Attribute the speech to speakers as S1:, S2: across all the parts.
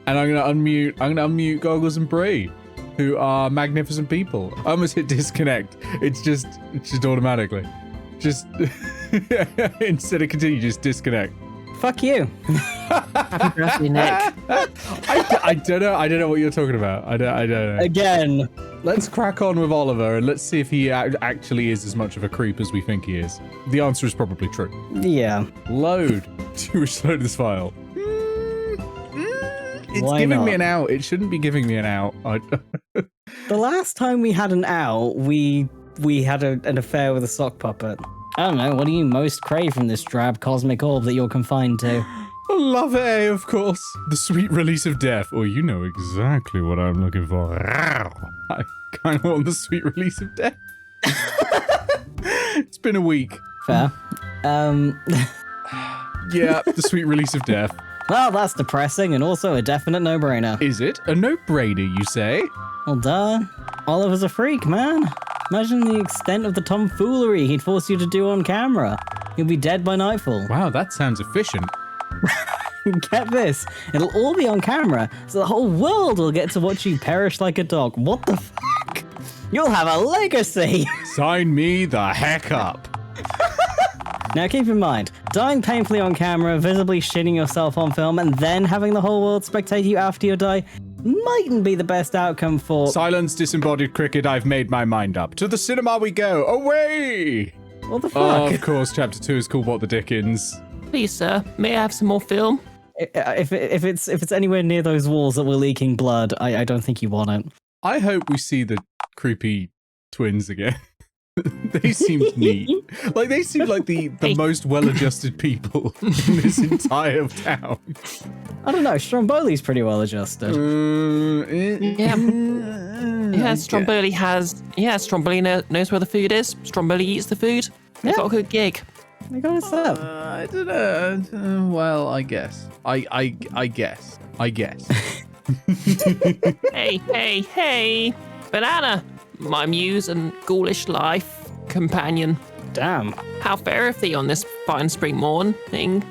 S1: And I'm gonna unmute Goggles and Brie, who are magnificent people. I almost hit disconnect. It's just automatically. Just instead of continue, just disconnect.
S2: Fuck you.
S3: Happy birthday, Nick.
S1: I don't know what you're talking about. I don't know.
S2: Again.
S1: Let's crack on with Oliver and let's see if he actually is as much of a creep as we think he is. The answer is probably true.
S2: Yeah.
S1: Load. Do you load this file? It's
S2: Why
S1: giving
S2: not?
S1: me an out. It shouldn't be giving me an out.
S2: The last time we had an out, we had an affair with a sock puppet. I don't know, what do you most crave from this drab cosmic orb that you're confined to?
S1: Love it, of course. The sweet release of death. Oh, you know exactly what I'm looking for. I kind of want the sweet release of death. It's been a week.
S2: Fair.
S1: Yeah, the sweet release of death.
S2: Well, that's depressing and also a definite no-brainer.
S1: Is it? A no-brainer, you say?
S2: Well, duh. Oliver's a freak, man. Imagine the extent of the tomfoolery he'd force you to do on camera. You'll be dead by nightfall.
S1: Wow, that sounds efficient.
S2: Get this. It'll all be on camera, so the whole world will get to watch you perish like a dog. What the fuck? You'll have a legacy.
S1: Sign me the heck up.
S2: Now keep in mind, dying painfully on camera, visibly shitting yourself on film, and then having the whole world spectate you after you die mightn't be the best outcome for—
S1: Silence, disembodied cricket, I've made my mind up. To the cinema we go, away!
S2: What the fuck?
S1: Of course, chapter 2 is called What the Dickens.
S3: Please, sir, may I have some more film?
S2: If it's anywhere near those walls that were leaking blood, I don't think you want it.
S1: I hope we see the creepy twins again. They seemed neat. Like, they seemed like the most well-adjusted people in this entire town.
S2: I don't know, Stromboli's pretty well adjusted.
S3: Stromboli knows where the food is. Stromboli eats the food. They've got a good gig.
S2: They got us up.
S1: I don't know. Well, I guess. I guess.
S3: Hey. Banana, my muse and ghoulish life companion.
S2: Damn.
S3: How fareth thee on this fine spring morning?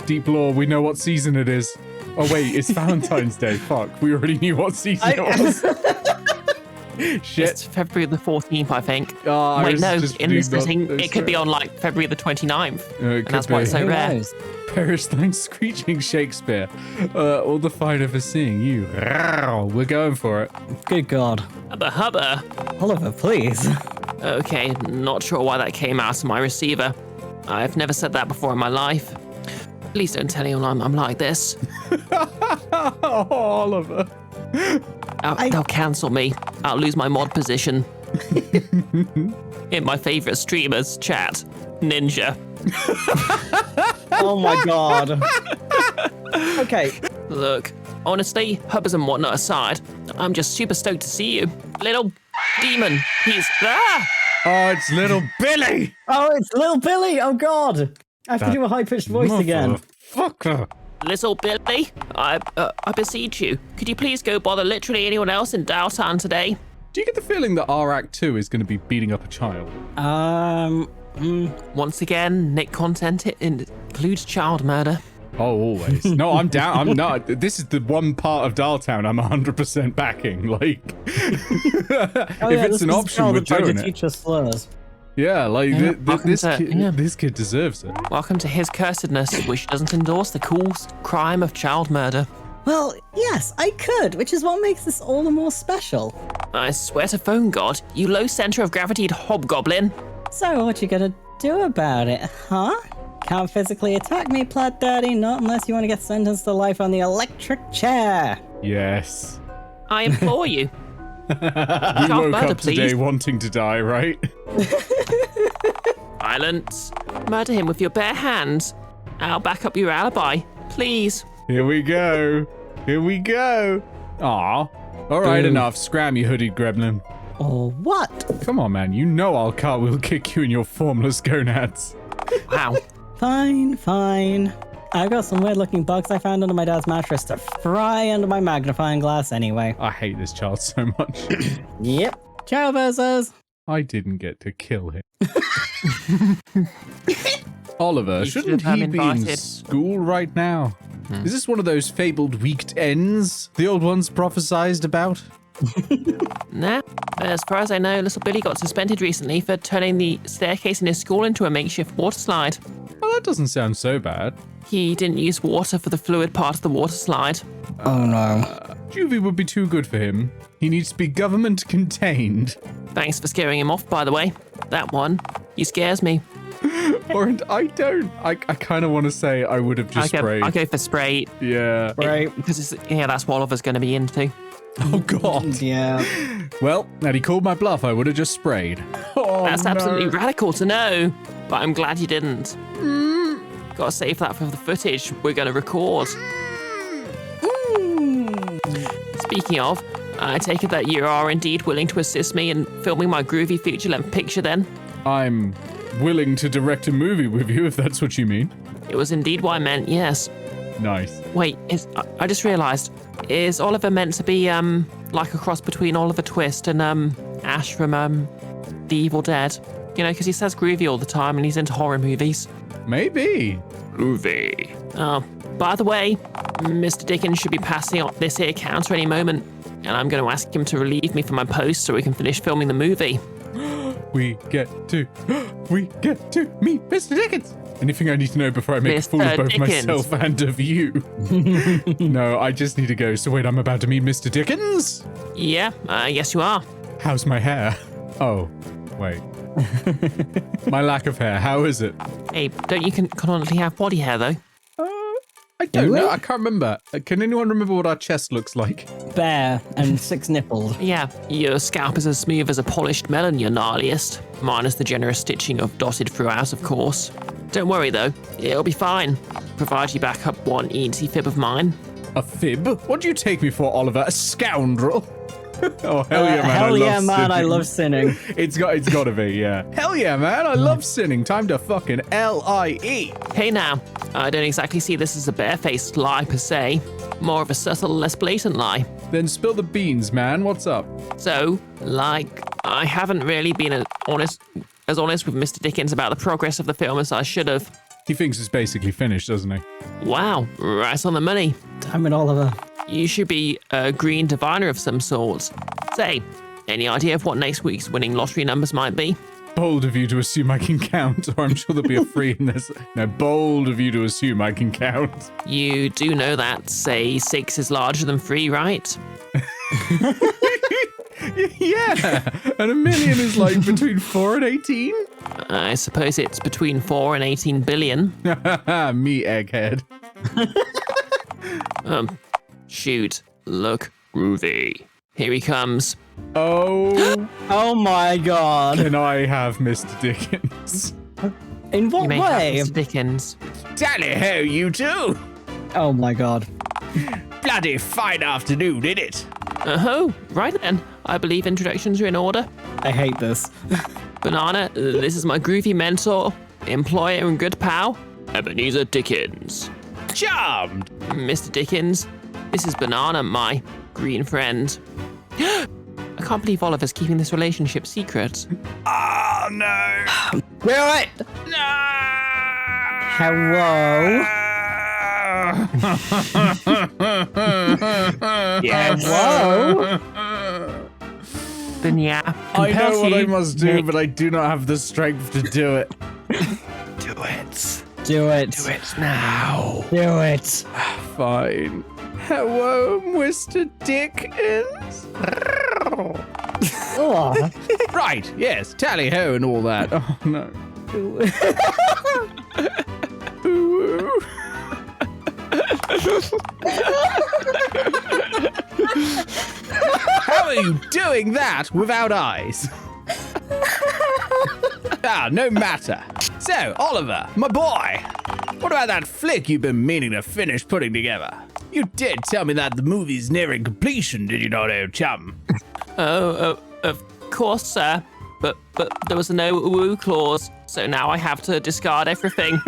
S1: Deep lore, we know what season it is. Oh wait, it's Valentine's Day. Fuck, we already knew what season it was. Shit.
S3: It's February the 14th, I think.
S1: Oh,
S3: Wait, no,
S1: just
S3: in this
S1: not-
S3: setting,
S1: it's
S3: it could be on like February the 29th.
S1: It
S3: And
S1: could
S3: that's why
S1: be.
S3: it's so
S2: Who
S3: rare.
S2: knows?
S1: Perish thine screeching Shakespeare. All the finer for seeing you. We're going for it.
S2: Good God.
S3: Hubba.
S2: Oliver, please.
S3: Okay, not sure why that came out of my receiver. I've never said that before in my life. Please don't tell anyone I'm like this.
S1: Oh, Oliver.
S3: They'll cancel me. I'll lose my mod position. In my favorite streamers chat, Ninja.
S2: Oh my God. Okay.
S3: Look, honestly, hubbas and whatnot aside, I'm just super stoked to see you. Little demon, he's... Ah!
S1: Oh, it's little Billy.
S2: Oh, it's Little Billy. Oh God. I have to do a high-pitched voice again.
S1: Fucker.
S3: Little Billy, I beseech you, could you please go bother literally anyone else in Dialtown today?
S1: Do you get the feeling that our Act 2 is going to be beating up a child?
S3: Once again, Nick content includes child murder.
S1: Oh, always. No, I'm down. I'm not. This is the one part of Dialtown I'm 100% backing. Like, if it's an option, we're doing it.
S2: Teach us slurs.
S1: Yeah, like
S3: Yeah,
S1: this kid deserves it.
S3: Welcome to his Cursedness, which doesn't endorse the cool crime of child murder.
S2: Well, yes, I could, which is what makes this all the more special.
S3: I swear to phone god, you low center of gravity hobgoblin.
S2: So, what you gonna do about it, huh? Can't physically attack me, Plaid Daddy, not unless you want to get sentenced to life on the electric chair.
S1: Yes.
S3: I implore you.
S1: We
S3: Child
S1: woke
S3: murder,
S1: up today
S3: please.
S1: wanting to die, right?
S3: Violence. Murder him with your bare hands. I'll back up your alibi. Please.
S1: Here we go. Aw. All right, enough. Scram, you hooded gremlin.
S2: Or what?
S1: Come on, man. You know I'll cartwheel kick you in your formless gonads.
S3: Wow.
S2: Fine. I've got some weird-looking bugs I found under my dad's mattress to fry under my magnifying glass anyway.
S1: I hate this child so much.
S2: Yep. Ciao, Bezos.
S1: I didn't get to kill him. Oliver,
S3: You
S1: shouldn't
S3: should have
S1: he be in
S3: invited.
S1: school right now? Is this one of those fabled weekends the old ones prophesized about?
S3: Nah. As far as I know, little Billy got suspended recently for turning the staircase in his school into a makeshift water slide.
S1: Well, that doesn't sound so bad.
S3: He didn't use water for the fluid part of the water slide.
S2: Oh no.
S1: Juvie would be too good for him. He needs to be government contained.
S3: Thanks for scaring him off, by the way. That one. He scares me.
S1: I kind of want to say I would have just sprayed.
S3: I go for spray.
S1: Yeah.
S2: Right.
S3: Because that's what Oliver's going to be into.
S1: Oh, God.
S2: Yeah.
S1: Well, had he called my bluff, I would have just sprayed. Oh,
S3: That's absolutely radical to know, but I'm glad you didn't. Gotta save that for the footage we're gonna record. Speaking of, I take it that you are indeed willing to assist me in filming my groovy feature-length picture then?
S1: I'm willing to direct a movie with you, if that's what you mean.
S3: It was indeed what I meant, yes.
S1: Nice.
S3: Wait, I just realised, is Oliver meant to be, like a cross between Oliver Twist and, Ash from, The Evil Dead? You know, because he says groovy all the time and he's into horror movies.
S1: Maybe.
S3: Groovy. Oh, by the way, Mr. Dickens should be passing up this here counter any moment, and I'm going to ask him to relieve me from my post so we can finish filming the movie.
S1: We get to meet Mr. Dickens. Anything I need to know before I make a fool of both
S3: Dickens.
S1: myself and of you? No, I just need to go. So wait, I'm about to meet Mr. Dickens?
S3: Yeah, yes you are.
S1: How's my hair? Oh, wait. My lack of hair, how is it?
S3: Hey, don't you canonically have body hair though?
S1: I don't know. I can't remember. Can anyone remember what our chest looks like?
S2: Bare and 6-nippled.
S3: Yeah, your scalp is as smooth as a polished melon, your gnarliest. Minus the generous stitching of dotted throughout, of course. Don't worry though, it'll be fine. Provide you back up one easy fib of mine.
S1: A fib? What do you take me for, Oliver? A scoundrel? Oh, hell yeah, man.
S2: Hell yeah, man,
S1: sinning.
S2: I love sinning.
S1: It's got to be, yeah. Hell yeah, man, I love sinning. Time to fucking L-I-E.
S3: Hey now, I don't exactly see this as a barefaced lie per se. More of a subtle, less blatant lie.
S1: Then spill the beans, man. What's up?
S3: So, I haven't really been as honest with Mr. Dickens about the progress of the film as I should have.
S1: He thinks it's basically finished, doesn't he?
S3: Wow, right on the money.
S2: Damn it, Oliver.
S3: You should be a green diviner of some sort. Say, any idea of what next week's winning lottery numbers might be?
S1: Bold of you to assume I can count, or I'm sure there'll be a 3 in this. No, bold of you to assume I can count.
S3: You do know that, say, 6 is larger than 3, right?
S1: Yeah, and a million is like between 4 and 18?
S3: I suppose it's between 4 and 18 billion.
S1: Me, egghead.
S3: Shoot, look, groovy. Here he comes.
S1: Oh,
S2: Oh my god.
S1: can I have Mr. Dickens?
S2: In what
S3: You may
S2: way?
S3: have Mr. Dickens.
S1: Tally ho, you two!
S2: Oh my god.
S1: Bloody fine afternoon, innit?
S3: Oh, right then. I believe introductions are in order.
S2: I hate this.
S3: Banana, this is my groovy mentor, employer and good pal, Ebenezer Dickens.
S1: Charmed!
S3: Mr. Dickens, this is Banana, my green friend. I can't believe Oliver's keeping this relationship secret.
S1: Oh, no!
S2: Wait, wait.
S1: No!
S2: Hello?
S1: Yes.
S2: Hello?
S3: Then yeah,
S1: I know
S3: compels
S1: what I
S3: you-
S1: must do, but I do not have the strength to do it.
S3: Do it.
S2: Do it.
S3: Do it now.
S2: Do it.
S1: Fine. Hello, Mr. Dickens?
S2: Oh.
S1: Right, yes, tally ho and all that. Oh, no. Ooh. How are you doing that without eyes? No matter. So, Oliver, my boy, what about that flick you've been meaning to finish putting together? You did tell me that the movie's nearing completion, did you not, old chum?
S3: Oh, of course, sir. But there was a no woo clause, so now I have to discard everything.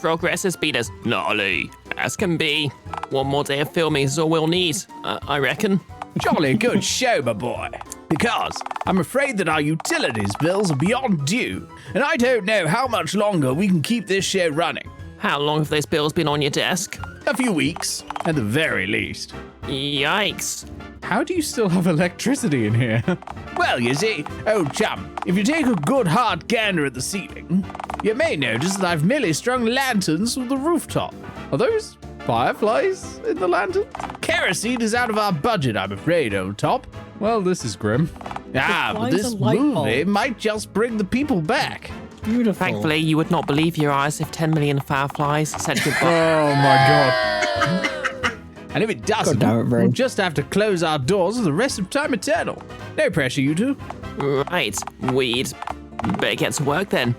S3: Progress has been as gnarly as can be. One more day of filming is all we'll need, I reckon.
S1: Jolly good show, my boy. Because I'm afraid that our utilities bills are beyond due, and I don't know how much longer we can keep this show running.
S3: How long have those bills been on your desk?
S1: A few weeks, at the very least.
S3: Yikes.
S1: How do you still have electricity in here? Well, you see, old chum, if you take a good hard gander at the ceiling, you may notice that I've merely strung lanterns from the rooftop. Are those fireflies in the lantern? Kerosene is out of our budget, I'm afraid, old top. Well, this is grim. But this movie might just bring the people back.
S2: Beautiful.
S3: Thankfully, you would not believe your eyes if 10 million fireflies said goodbye.
S1: Oh my god. And if it doesn't, we'll just have to close our doors for the rest of time eternal. No pressure, you two.
S3: Right, we'd better get to work then,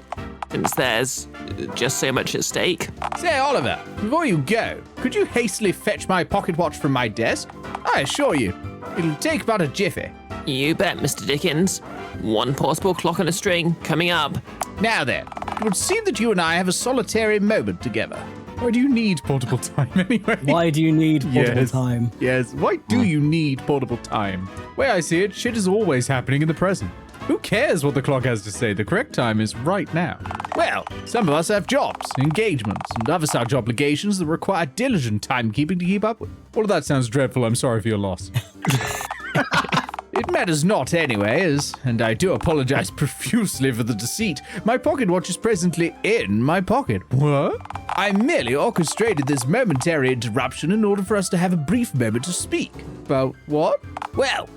S3: since there's just so much at stake.
S1: Say, Oliver, before you go, could you hastily fetch my pocket watch from my desk? I assure you, it'll take about a jiffy.
S3: You bet, Mr. Dickens. One portable clock on a string coming up.
S1: Now then, it would seem that you and I have a solitary moment together. Why do you need portable time anyway?
S2: Why do you need portable time?
S1: Yes, why do you need portable time? Way I see it, shit is always happening in the present. Who cares what the clock has to say? The correct time is right now. Well, some of us have jobs, engagements, and other such obligations that require diligent timekeeping to keep up with. All of that sounds dreadful. I'm sorry for your loss. It matters not anyway, and I do apologize profusely for the deceit, my pocket watch is presently in my pocket. What? I merely orchestrated this momentary interruption in order for us to have a brief moment to speak. About what? Well,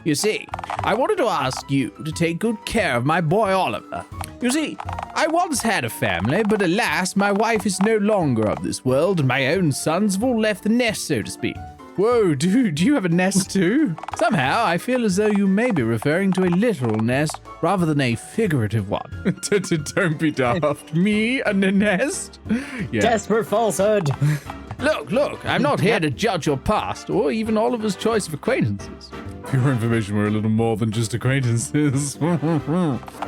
S1: you see, I wanted to ask you to take good care of my boy Oliver. You see, I once had a family, but alas, my wife is no longer of this world, and my own sons have all left the nest, so to speak. Whoa, dude, do you have a nest too? Somehow, I feel as though you may be referring to a literal nest rather than a figurative one. Don't be daft. Me and a nest? Yeah.
S2: Desperate falsehood.
S1: Look, I'm not here to judge your past or even Oliver's choice of acquaintances. For your information, we're a little more than just acquaintances.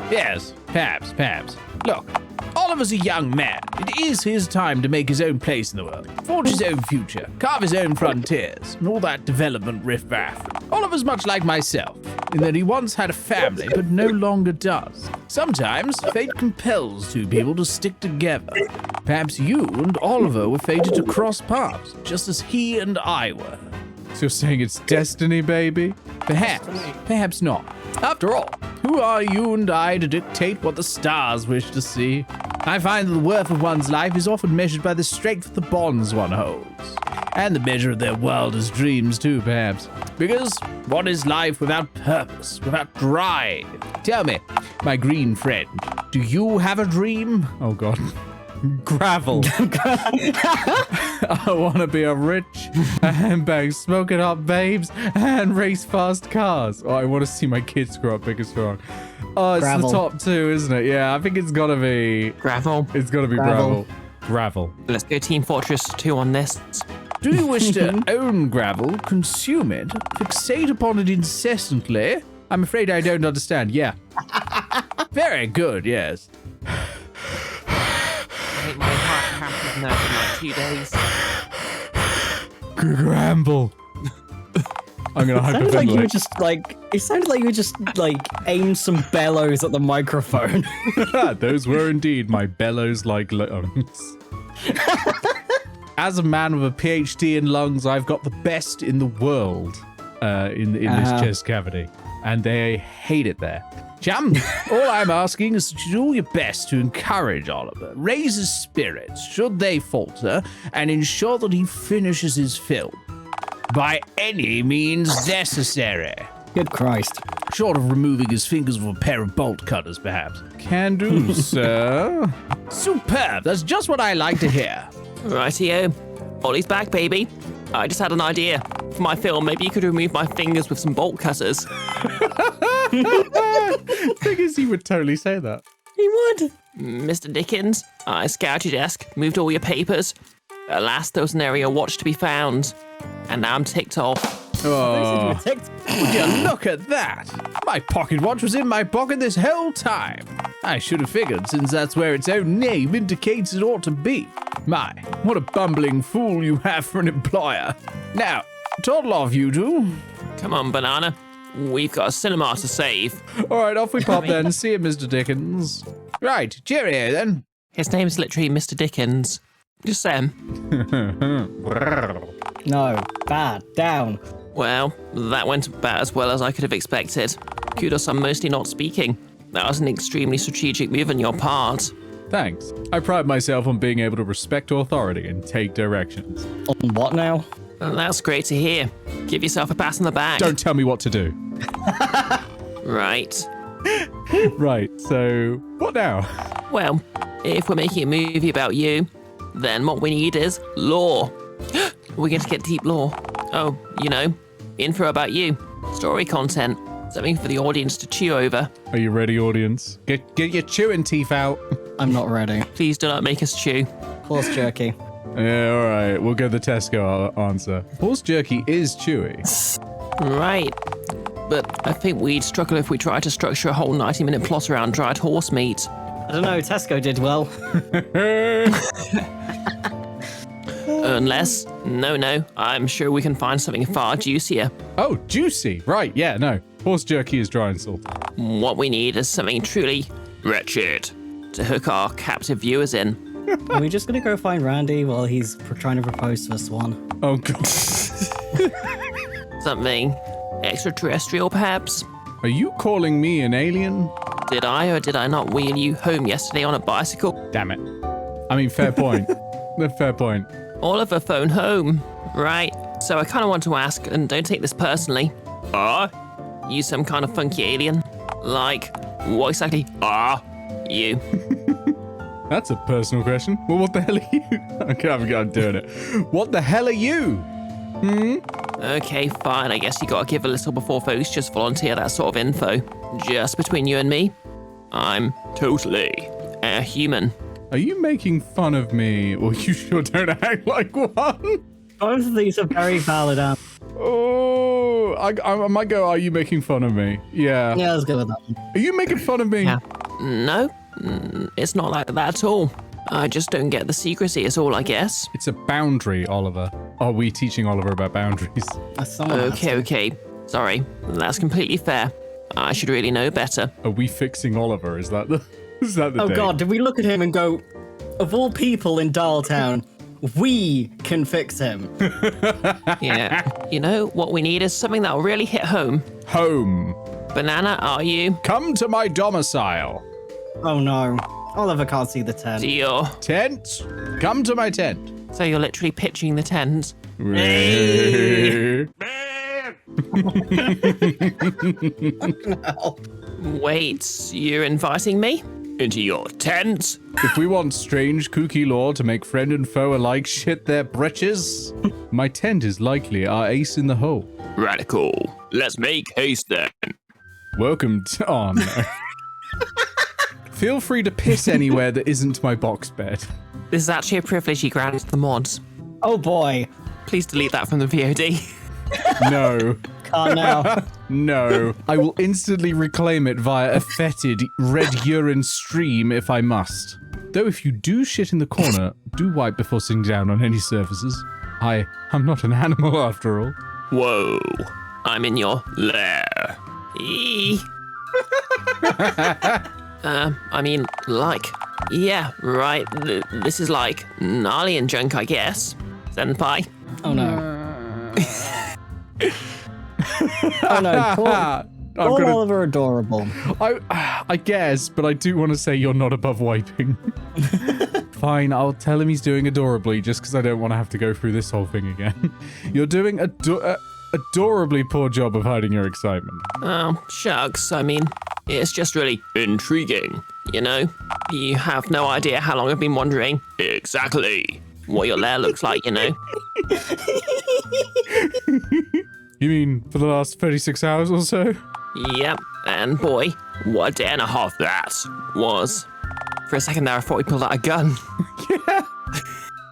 S1: Yes, perhaps. Look, Oliver's a young man. It is his time to make his own place in the world, forge his own future, carve his own frontiers, and all that development riff-raff. Oliver's much like myself, in that he once had a family, but no longer does. Sometimes, fate compels two people to stick together. Perhaps you and Oliver were fated to cross paths, just as he and I were. So you're saying it's destiny, baby? Perhaps not. After all, who are you and I to dictate what the stars wish to see? I find that the worth of one's life is often measured by the strength of the bonds one holds. And the measure of their wildest dreams too, perhaps. Because what is life without purpose, without drive? Tell me, my green friend, do you have a dream? Oh God. Gravel. I want to be a rich handbag, smoking hot babes, and race fast cars. Oh, I want to see my kids grow up big and strong. Oh, it's
S2: Gravel.
S1: the top two, isn't it? Yeah, I think it's got to be...
S3: Gravel.
S1: It's got to be gravel. Gravel.
S3: Let's go Team Fortress 2 on this.
S1: Do you wish to own gravel, consume it, fixate upon it incessantly? I'm afraid I don't understand. Yeah. Very good, yes.
S3: I think my heart cramped nerve in like 2 days.
S1: Gramble. I'm gonna
S2: It sounded like you were
S1: hyperventilate.
S2: just like. It sounded like you were just like aimed some bellows at the microphone.
S1: Those were indeed my bellows-like lungs. As a man with a PhD in lungs, I've got the best in the world in this chest cavity, and they hate it there. Chum, all I'm asking is that you do your best to encourage Oliver, raise his spirits should they falter, and ensure that he finishes his film by any means necessary.
S2: Good Christ.
S1: Short of removing his fingers with a pair of bolt cutters, perhaps. Can do, sir. Superb. That's just what I like to hear.
S3: Rightio. Ollie's back, baby. I just had an idea. For my film, maybe you could remove my fingers with some bolt cutters.
S1: Thing is, he would totally say that.
S2: He would.
S3: Mr. Dickens, I scoured your desk, moved all your papers. Alas, there was an area watch to be found. And now I'm ticked off.
S1: Oh, would you look at that? My pocket watch was in my pocket this whole time. I should have figured, since that's where its own name indicates it ought to be. My, what a bumbling fool you have for an employer. Now, toddle off, you two.
S3: Come on, Banana. We've got a cinema to save.
S1: All right, off we pop then. See you, Mr. Dickens. Right, cheerio then.
S3: His name's literally Mr. Dickens. Just saying.
S2: No, bad, down.
S3: Well, that went about as well as I could have expected. Kudos on mostly not speaking. That was an extremely strategic move on your part.
S1: Thanks. I pride myself on being able to respect authority and take directions.
S2: On what now?
S3: Well, that's great to hear. Give yourself a pat on the back.
S1: Don't tell me what to do.
S3: Right.
S1: Right, so what now?
S3: Well, if we're making a movie about you, then what we need is lore. We're going to get deep lore. Oh, you know, info about you. Story content. Something for the audience to chew over.
S1: Are you ready, audience? Get your chewing teeth out.
S2: I'm not ready.
S3: Please do not make us chew.
S2: Horse jerky.
S1: Yeah, all right. We'll go the Tesco answer. Horse jerky is chewy.
S3: Right. But I think we'd struggle if we tried to structure a whole 90-minute plot around dried horse meat.
S2: I don't know, Tesco did well.
S3: Unless, no, I'm sure we can find something far juicier.
S1: Oh, juicy. Right, yeah, no. Horse jerky is dry and salty.
S3: What we need is something truly wretched to hook our captive viewers in.
S2: Are we just gonna go find Randy while he's trying to propose to a swan?
S1: Oh, God.
S3: Something extraterrestrial, perhaps?
S1: Are you calling me an alien?
S3: Did I or did I not wheel you home yesterday on a bicycle?
S1: Damn it. I mean, fair point. Fair point.
S3: Oliver phone home. Right. So I kind of want to ask, and don't take this personally. Are you some kind of funky alien? Like, what exactly are you?
S1: That's a personal question. Well, what the hell are you? Okay, I'm doing it. What the hell are you?
S3: Okay, fine. I guess you gotta give a little before folks just volunteer that sort of info. Just between you and me, I'm totally a human.
S1: Are you making fun of me? Well, you sure don't act like one.
S2: Both of these are very valid answers.
S1: Oh, I might go, are you making fun of me? Yeah.
S2: Yeah, let's go with that one.
S1: Are you making fun of me?
S3: Yeah. No, it's not like that at all. I just don't get the secrecy is all, I guess.
S1: It's a boundary, Oliver. Are we teaching Oliver about boundaries?
S2: Someone has to.
S3: Okay. Sorry. That's completely fair. I should really know better.
S1: Are we fixing Oliver? Is that the
S2: Oh
S1: date?
S2: God, did we look at him and go, of all people in Dialtown, we can fix him?
S3: Yeah. You know, what we need is something that'll really hit home.
S1: Home.
S3: Banana, are you?
S1: Come to my domicile.
S2: Oh no, Oliver can't see the tent.
S3: So you're,
S1: Tent. Come to my tent.
S3: so you're literally pitching the tent. Wait, you're inviting me? Into your tent?
S1: If we want strange, kooky lore to make friend and foe alike shit their britches, my tent is likely our ace in the hole.
S3: Radical. Let's make haste then.
S1: Welcome to on. Feel free to piss anywhere that isn't my box bed.
S3: This is actually a privilege you grant the mods.
S2: Oh boy,
S3: Please delete that from the VOD.
S1: No.
S2: can't now.
S1: No. I will instantly reclaim it via a fetid red urine stream if I must. Though if you do shit in the corner, do wipe before sitting down on any surfaces. I'm not an animal after all.
S3: Whoa. I'm in your lair. Eee. I mean, like, yeah, right. This is like gnarly and junk, I guess. Senpai.
S2: Oh no. Oh no, call Oliver adorable.
S1: I guess, but I do want to say you're not above wiping. Fine, I'll tell him he's doing adorably just because I don't want to have to go through this whole thing again. You're doing adorably poor job of hiding your excitement.
S3: Oh, shucks. I mean, it's just really intriguing, you know? You have no idea how long I've been wondering exactly what your lair looks like, you know?
S1: You mean for the last 36 hours or so?
S3: Yep, and boy, what a day and a half that was. For a second there, I thought he pulled out a gun.
S1: Yeah.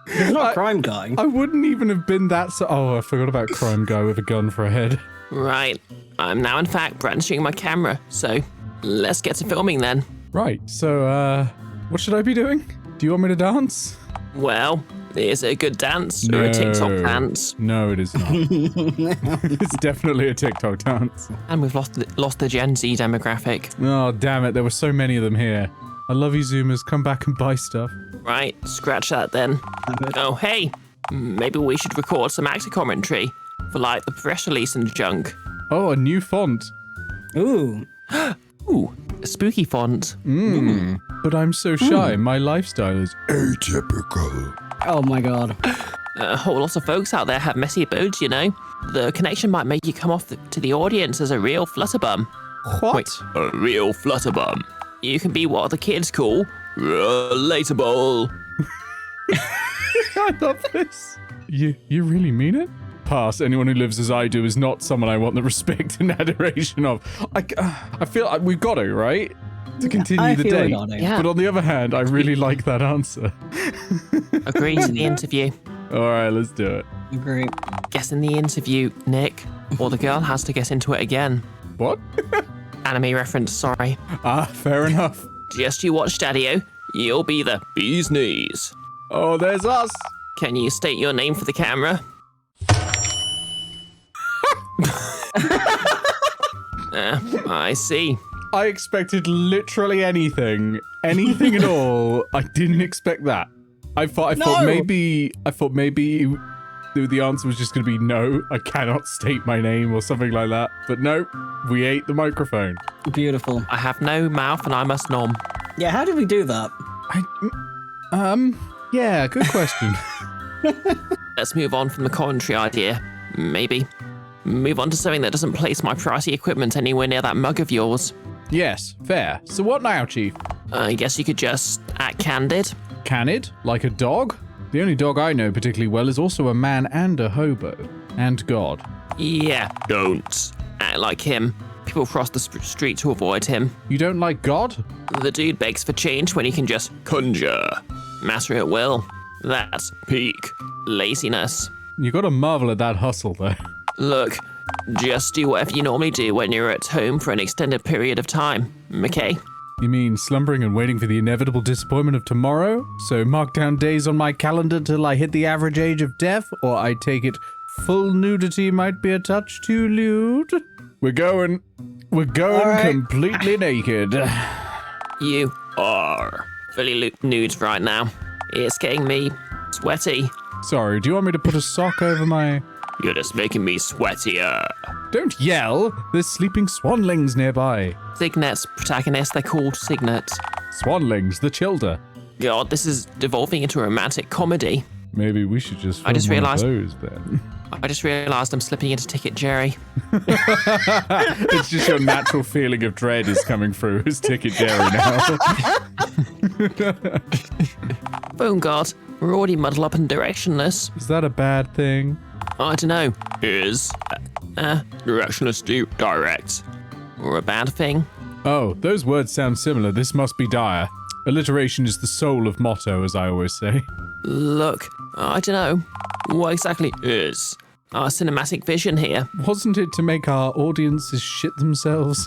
S2: He's not a crime guy.
S1: I wouldn't even have been that oh, I forgot about crime guy with a gun for a head.
S3: Right, I'm now in fact brandishing my camera, so let's get to filming then.
S1: Right, so, what should I be doing? Do you want me to dance?
S3: Well, is it a good dance or a TikTok dance?
S1: No, it is not. It's definitely a TikTok dance.
S3: And we've lost the Gen Z demographic.
S1: Oh, damn it. There were so many of them here. I love you, Zoomers. Come back and buy stuff.
S3: Right, scratch that then. Oh, hey, maybe we should record some actor commentary for like the press release and junk.
S1: Oh, a new font.
S2: Ooh.
S3: Ooh, a spooky font.
S1: But I'm so shy. My lifestyle is
S4: Atypical.
S2: Oh my god.
S3: A whole lot of folks out there have messy abodes, you know. The connection might make you come off to the audience as a real flutterbum.
S1: what?
S3: Wait, a real flutterbum. You can be what the kids call relatable.
S1: I love this. You really mean it? Pass. Anyone who lives as I do is not someone I want the respect and adoration of. I feel like we've got to, right? To continue
S2: I
S1: the
S2: feel we
S1: date.
S2: got to.
S3: Yeah.
S1: But on the other hand, I really like that answer.
S3: Agree to the interview.
S1: All right, let's do it.
S2: Agree.
S3: Guess in the interview, Nick, or the girl has to guess into it again.
S1: What?
S3: Anime reference, sorry.
S1: Fair enough.
S3: Just you watch Daddy-O, you'll be the bee's knees.
S1: Oh, there's us.
S3: Can you state your name for the camera? I see.
S1: I expected literally anything at all. I didn't expect that. I thought maybe the answer was just going to be no, I cannot state my name or something like that. But no, we ate the microphone.
S2: Beautiful.
S3: I have no mouth and I must nom.
S2: Yeah, how did we do that?
S1: Yeah, good question.
S3: Let's move on from the commentary idea. Maybe. Move on to something that doesn't place my pricey equipment anywhere near that mug of yours.
S1: Yes, fair. So what now, Chief?
S3: I guess you could just act candid.
S1: Candid? Like a dog? The only dog I know particularly well is also a man and a hobo. And God.
S3: Yeah, don't act like him. People cross the street to avoid him.
S1: You don't like God?
S3: The dude begs for change when he can just conjure matter at will. That's peak laziness.
S1: You gotta marvel at that hustle, though.
S3: Look, just do whatever you normally do when you're at home for an extended period of time, okay?
S1: You mean slumbering and waiting for the inevitable disappointment of tomorrow? So mark down days on my calendar till I hit the average age of death? Or I take it full nudity might be a touch too lewd? We're going
S2: right.
S1: completely naked.
S3: You are fully nude right now. It's getting me sweaty.
S1: Sorry, do you want me to put a sock over my...
S3: You're just making me sweatier.
S1: Don't yell! There's sleeping swanlings nearby.
S3: Cygnets, protagonists, they're called cygnets.
S1: Swanlings, the childer.
S3: God, this is devolving into a romantic comedy.
S1: Maybe we should just film
S3: I just
S1: one
S3: realised-
S1: of those then.
S3: I just realised I'm slipping into Ticket Jerry.
S1: It's just your natural feeling of dread is coming through as Ticket Jerry now.
S3: Oh God, we're already muddled up and directionless.
S1: Is that a bad thing?
S3: I don't know. Is directionless direct or a bad thing?
S1: Oh, those words sound similar. This must be dire. Alliteration is the soul of motto, as I always say.
S3: Look, I don't know. What exactly is our cinematic vision here?
S1: Wasn't it to make our audiences shit themselves?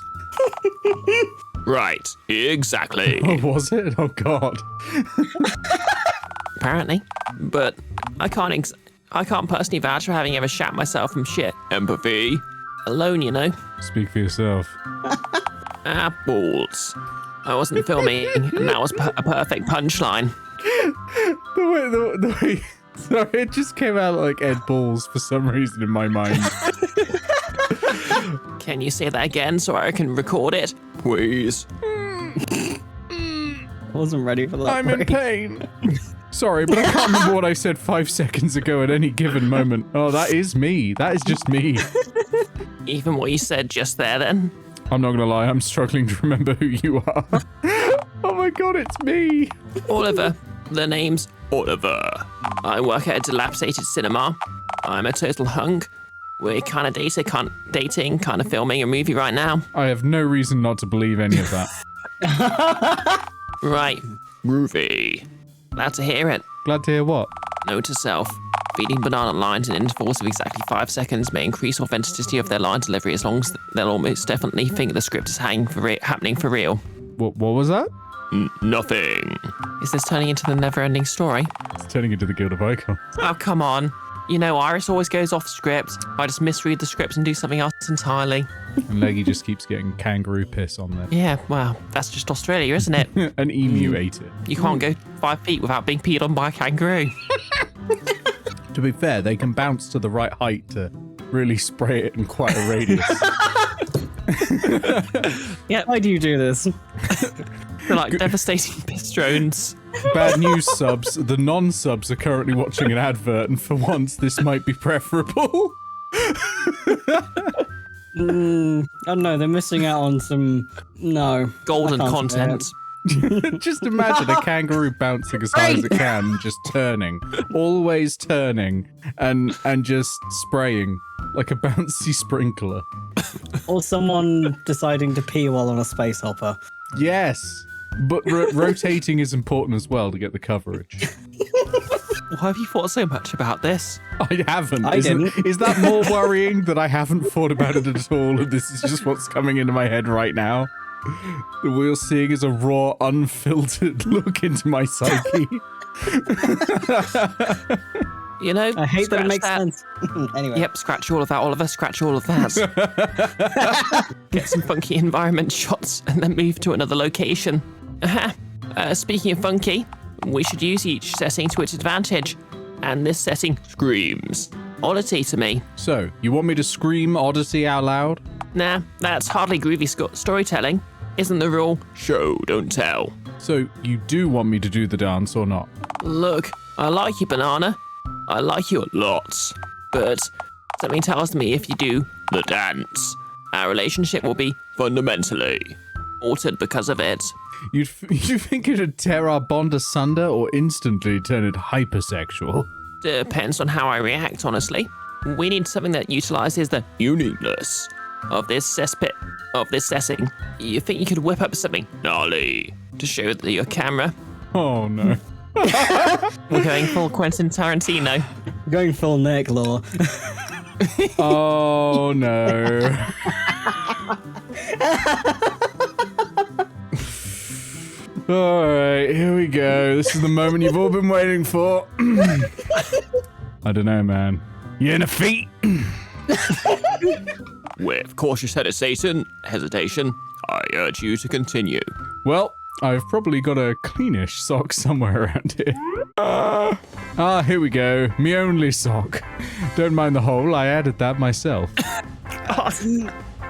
S3: Right, exactly.
S1: Oh, was it? Oh, God.
S3: Apparently. But I can't personally vouch for having ever shat myself from shit. Empathy. Alone, you know.
S1: Speak for yourself.
S3: Balls. I wasn't filming, and that was a perfect punchline.
S1: The way... Sorry, it just came out like Ed Balls for some reason in my mind.
S3: Can you say that again so I can record it? Please.
S2: Wasn't ready for that.
S1: I'm in
S2: break.
S1: pain. Sorry, but I can't remember what I said 5 seconds ago at any given moment. Oh, that is me. That is just me.
S3: Even what you said just there then?
S1: I'm not gonna lie, I'm struggling to remember who you are. Oh my God, it's me.
S3: Oliver. The name's Oliver. I work at a dilapidated cinema. I'm a total hunk. We're kind of dating, kind of filming a movie right now.
S1: I have no reason not to believe any of that.
S3: Right. Groovy. Glad to hear it.
S1: Glad to hear what?
S3: Note to self. Feeding banana lines in intervals of exactly 5 seconds may increase authenticity of their line delivery as long as they'll almost definitely think the script is happening for real.
S1: What was that?
S3: Nothing. Is this turning into the never-ending story?
S1: It's turning into the Guild of Icons.
S3: Oh, come on. You know, Iris always goes off script. I just misread the script and do something else entirely.
S1: And Leggy just keeps getting kangaroo piss on there.
S3: Yeah, well, that's just Australia, isn't it?
S1: An emu ate it.
S3: You can't go 5 feet without being peed on by a kangaroo.
S1: To be fair, they can bounce to the right height to really spray it in quite a radius.
S3: Yeah,
S2: Why do you do this?
S3: they're like devastating piss drones.
S1: Bad news, subs. The non-subs are currently watching an advert, and for once, this might be preferable.
S2: Oh no, they're missing out on some. No.
S3: Golden
S2: I can't
S3: content.
S1: Just imagine a kangaroo bouncing as high as it can, just turning, always turning, and just spraying like a bouncy sprinkler.
S2: Or someone deciding to pee while on a space hopper.
S1: Yes, but rotating is important as well to get the coverage.
S3: Why have you thought so much about this?
S1: I haven't.
S2: I didn't.
S1: Is that more worrying that I haven't thought about it at all, and this is just what's coming into my head right now? The we're seeing is a raw, unfiltered look into my psyche.
S3: You know,
S2: I hate that it
S3: scratch
S2: makes sense. Anyway.
S3: Yep, scratch all of that, Oliver. Scratch all of that. Get some funky environment shots and then move to another location. Speaking of funky, we should use each setting to its advantage. And this setting screams oddity to me.
S1: So, you want me to scream oddity out loud?
S3: Nah, that's hardly groovy storytelling. Isn't the rule show, don't tell?
S1: So, you do want me to do the dance or not?
S3: Look, I like you, Banana. I like you a lot. But something tells me if you do the dance, our relationship will be fundamentally altered because of it.
S1: You think it'd tear our bond asunder or instantly turn it hypersexual?
S3: Depends on how I react, honestly. We need something that utilizes the uniqueness of this setting. You think you could whip up something gnarly to show your camera?
S1: Oh no.
S3: We're going full Quentin Tarantino.
S2: Going full neck law.
S1: Oh no. Alright, here we go. This is the moment you've all been waiting for. I don't know, man. You in a feet?
S3: With cautious hesitation, I urge you to continue.
S1: Well, I've probably got a cleanish sock somewhere around here. Here we go. Me only sock. Don't mind the hole, I added that myself.
S3: Oh,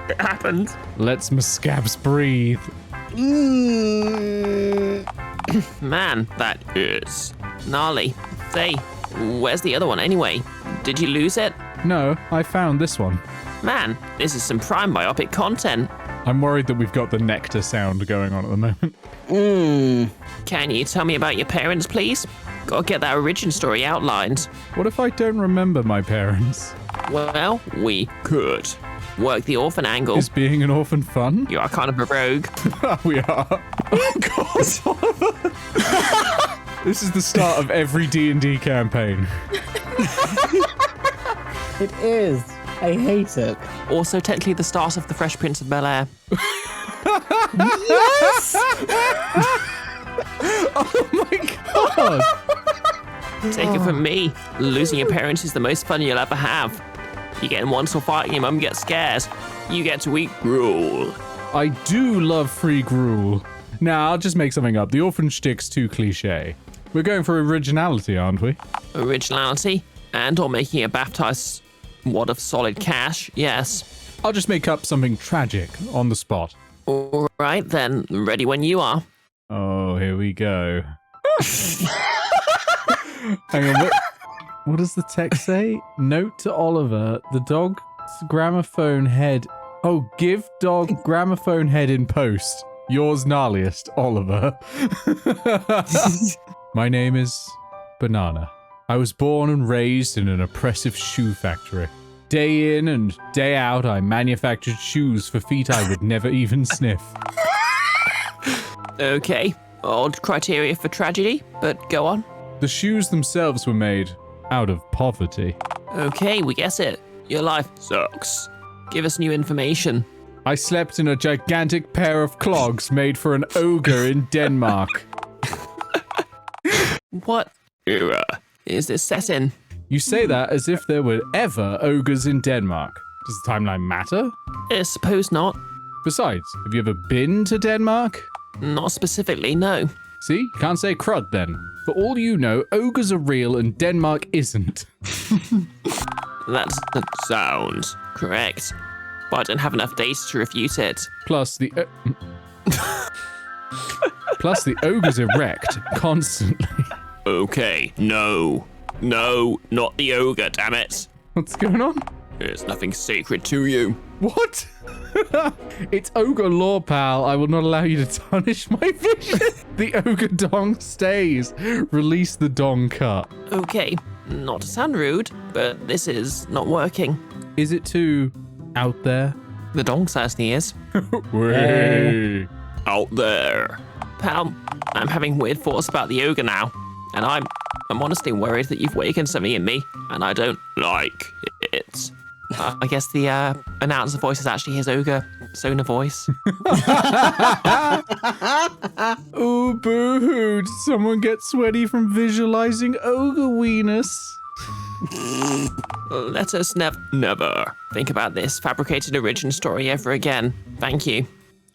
S3: it happened.
S1: Let's my scabs breathe.
S3: Man, that is gnarly. Say, where's the other one anyway? Did you lose it?
S1: No, I found this one.
S3: Man, this is some prime biopic content.
S1: I'm worried that we've got the nectar sound going on at the moment.
S3: Can you tell me about your parents, please? Gotta get that origin story outlined.
S1: What if I don't remember my parents?
S3: Well, we could work the orphan angle.
S1: Is being an orphan fun?
S3: You are kind of a rogue.
S1: We are. Oh god! This is the start of every D&D campaign.
S2: It is. I hate it.
S3: Also, technically the start of the Fresh Prince of Bel-Air.
S2: Yes!
S1: Oh my god!
S3: Take it from me, losing your parents is the most fun you'll ever have. You get in one till fight and your mum gets scared. You get to eat gruel.
S1: I do love free gruel. Now, I'll just make something up. The orphan shtick's too cliche. We're going for originality, aren't we?
S3: Originality and or making a baptized wad of solid cash, yes.
S1: I'll just make up something tragic on the spot.
S3: All right then, ready when you are.
S1: Oh, here we go. Hang on, what does the text say? Note to Oliver, the dog's gramophone head. Oh, give dog gramophone head in post. Yours gnarliest, Oliver. My name is Banana. I was born and raised in an oppressive shoe factory. Day in and day out, I manufactured shoes for feet I would never even sniff.
S3: Okay, odd criteria for tragedy, but go on.
S1: The shoes themselves were made out of poverty.
S3: Okay, we guess it. Your life sucks. Give us new information.
S1: I slept in a gigantic pair of clogs made for an ogre in Denmark.
S3: What era is this set in?
S1: You say that as if there were ever ogres in Denmark. Does the timeline matter?
S3: I suppose not.
S1: Besides, have you ever been to Denmark?
S3: Not specifically, no.
S1: See, you can't say crud then. For all you know, ogres are real and Denmark isn't.
S3: That sounds correct. But I don't have enough data to refute it.
S1: Plus the ogres erect constantly.
S3: Okay, no. No, not the ogre, damn it.
S1: What's going on?
S3: There's nothing sacred to you.
S1: What? It's ogre law, pal. I will not allow you to tarnish my vision. The ogre dong stays. Release the dong cut.
S3: Okay, not to sound rude, but this is not working.
S1: Is it too out there?
S3: The dong certainly is.
S1: Way.
S3: Out there. Pal, I'm having weird thoughts about the ogre now. And I'm honestly worried that you've wakened something in me, and I don't like it. I guess the announcer voice is actually his ogre Sona voice.
S1: Ooh, boo-hoo. Did someone get sweaty from visualizing ogre weenus?
S3: Let us never think about this fabricated origin story ever again. Thank you.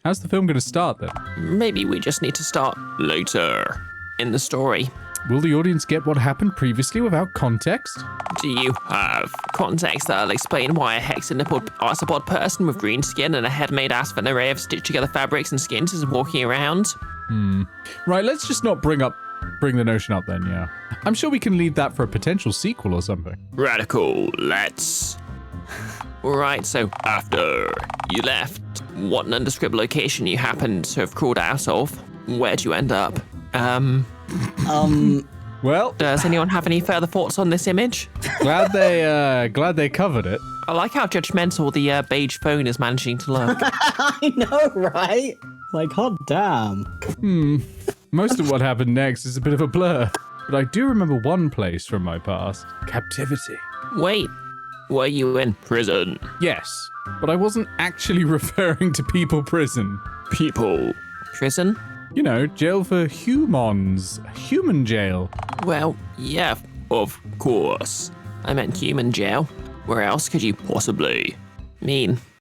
S1: How's the film going to start then?
S3: Maybe we just need to start later in the story.
S1: Will the audience get what happened previously without context?
S3: Do you have context that'll explain why a hexanipod arthropod person with green skin and a head made out of an array of stitched together fabrics and skins is walking around?
S1: Right, let's just not bring the notion up then, yeah. I'm sure we can leave that for a potential sequel or something.
S3: Radical, let's. Alright, so after you left, what nondescript location you happened to have crawled out of? Where'd you end up?
S1: Well,
S3: Does anyone have any further thoughts on this image?
S1: glad they covered it.
S3: I like how judgmental the beige phone is managing to look.
S2: I know, right? Like, hot damn.
S1: Most of what happened next is a bit of a blur. But I do remember one place from my past. Captivity.
S3: Wait, were you in prison?
S1: Yes, but I wasn't actually referring to people prison.
S3: People. Prison?
S1: You know, jail for humans. Human jail.
S3: Well, yeah, of course. I meant human jail. Where else could you possibly mean?